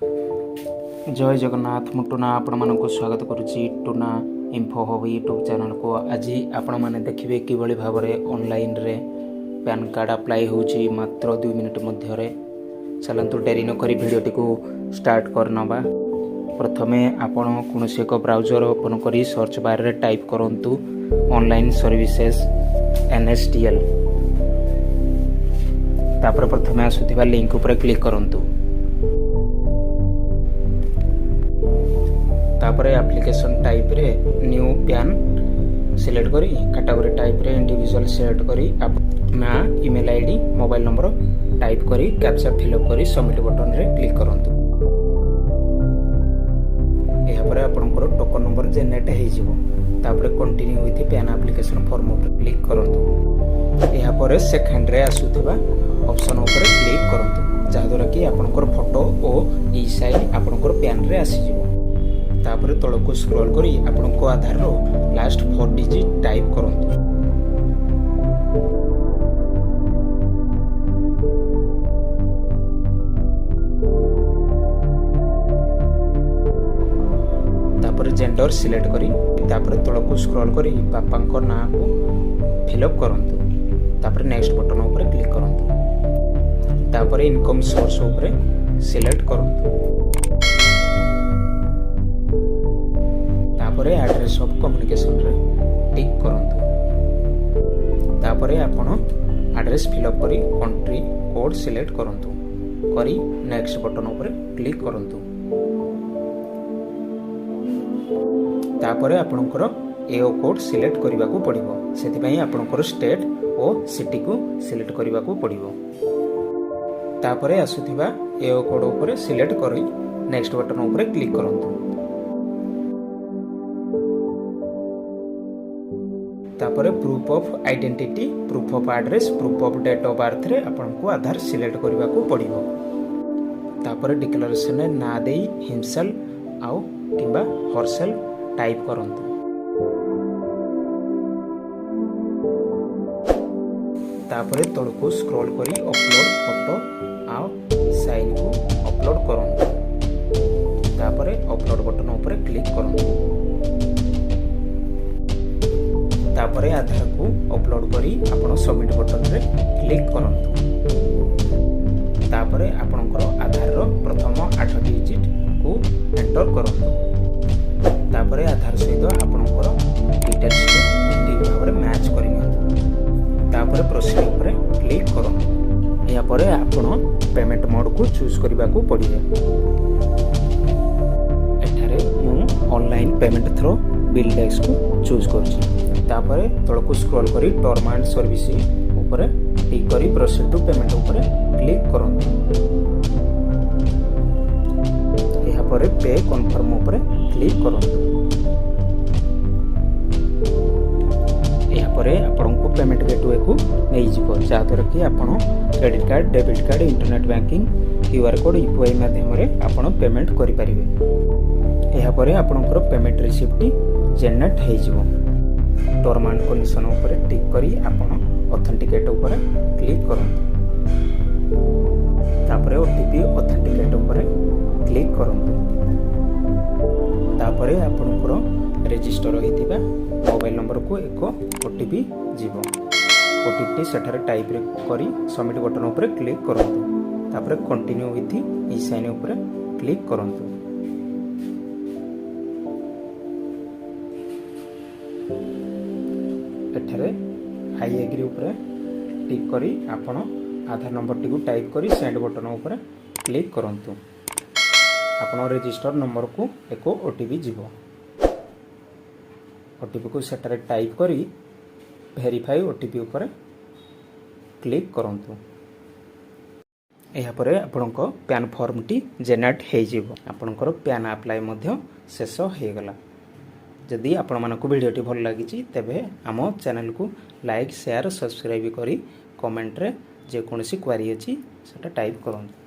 जय जगन्नाथ मु टुना आपण मानक स्वागत करुच्ची Tuna Info Hub YouTube channel को। आज आपण मैंने देखिए किभली भाव में ऑनलाइन रे पैन कार्ड अप्लाई होची मात्र 2 मिनिट मध्य। चलतु डेरी नक भिडटी को स्टार्ट करनवा। प्रथमे आपण कौन एक ब्राउजर ओपन करी सर्च बार रे टाइप करंतु ऑनलाइन सर्विसेज NSDL। तापर प्रथमे आसुथिबा लिंक ऊपर क्लिक करंतु। तापर एप्लिकेशन टाइप रे न्यू पैन सिलेक्ट करी कैटेगरी टाइप रे इंडिविजुअल सिलेक्ट करी ना email ID mobile number type करी कैप्चा फिलअप करी सबमिट बटन रे क्लिक करंतु। एहा परे आपनकर टोकन नंबर जनरेट हे जिवो। तापर continue with pan application form ऊपर क्लिक करंतु। एहा परे सेकंड रे आसुथबा ऑप्शन ऊपर क्लिक करंतु जा द्वारा कि आपनकर फोटो और ई साइन आपनकर पैन रे आसी जिवो। तापर तल को स्क्रॉल करी आपनको आधार रो लास्ट 4 डिजिट टाइप करंतु। तापर जेंडर सिलेक्ट करी तापर तल को स्क्रॉल करी पापा नाम को फिलअप करंतु। तापर नेक्स्ट बटन ऊपर क्लिक करंतु। तापर इनकम सोर्स ऊपर सिलेक्ट करंतु। तापर एड्रेस ऑफ कम्युनिकेशन रे टिक करंतु। तापर आपण एड्रेस फिलअप करी कंट्री कोड सिलेक्ट करंतु करी नेक्स्ट बटन ऊपर क्लिक करंतु। तापर आपणकर एओ कोड सिलेक्ट करबा को पड़िबो। सेति पई आपणकर स्टेट और सिटी को सिलेक्ट करबा को पड़िबो। तापर आसुथिबा एओ कोड ऊपर सिलेक्ट करी नेक्स्ट बटन ऊपर क्लिक करंतु। तापर proof of identity proof of address proof of date of birth रे आपनको आधार सिलेक्ट करबा को पड़िबो। तापर डिक्लेरेशन रे ना देई हिमसेल्फ आउ किबा हरसेल्फ टाइप करंतु। तापर तळ को स्क्रॉल करी अपलोड फोटो आउ साइन को अपलोड करंतु। तापर अपलोड बटन ऊपर क्लिक करंतु। तापर आधार को अपलोड करी आपण सबमिट बटन रे क्लिक करंतु। तापर आपणकर आधार रो प्रथम 8 डिजिट को एंटर करंतु। तापर आधार सहित आपणकर डिटेल्स को ठीक भाव में मैच करिनियंतु। तापर प्रोसीड ऊपर क्लिक करंतु। या परे आपण पेमेंट मोड को चूज करबा को पड़िबे। एठारे मु online payment through bill desk को चूज करछि। तापर तल को स्क्रॉल करी टर्म एंड सर्विस ऊपर टिक करी प्रोसीड टू पेमेंट ऊपर क्लिक करंतु। एहा परे पे कन्फर्म ऊपर क्लिक करंतु। एहा परे आपनको पेमेंट गेटवे को नै जिवो जा द्वारा कि आपण credit card debit card internet banking QR code UPI माध्यम रे आपण पेमेंट करि परिबे। एहा परे आपणकर पेमेंट रिसिप्ट जनरेट हे जिवो। टर्म एंड कंडीशन ऊपर टिक करी आपण ऑथेंटिकेट ऊपर क्लिक करंतु। तापर ओटीपी ऑथेंटिकेट ऊपर क्लिक करंतु। तापर आपणकर रजिस्टर होइतिबा मोबाइल नंबर को एक ओटीपी जीवो। ओटीपी सेठारे टाइप रे करी सबमिट बटन ऊपर क्लिक करंतु। तापर कंटिन्यू विथ ई साइन ऊपर क्लिक करंतु। एठारे आई एग्री ऊपर टिक करी आपण आधार नंबर टी को टाइप करी सेंड बटन ऊपर क्लिक करंतु। आपण रजिस्टर नंबर को एक ओटीपी जीवो। ओटीपी को सेटारे टाइप करी वेरीफाई ओटीपी ऊपर क्लिक करंतु। एहा परे आपणको पैन फॉर्म टी जनरेट हे जिवो। आपणकर पैन अप्लाई मध्य शेष हे गला। जदि आपण मानक वीडियोटी भल लागिछि तेबे आम चैनल को लाइक शेयर सब्सक्राइब करी कमेंट रे जे कोनोसी क्वेरी अछि सेटा टाइप करंतु।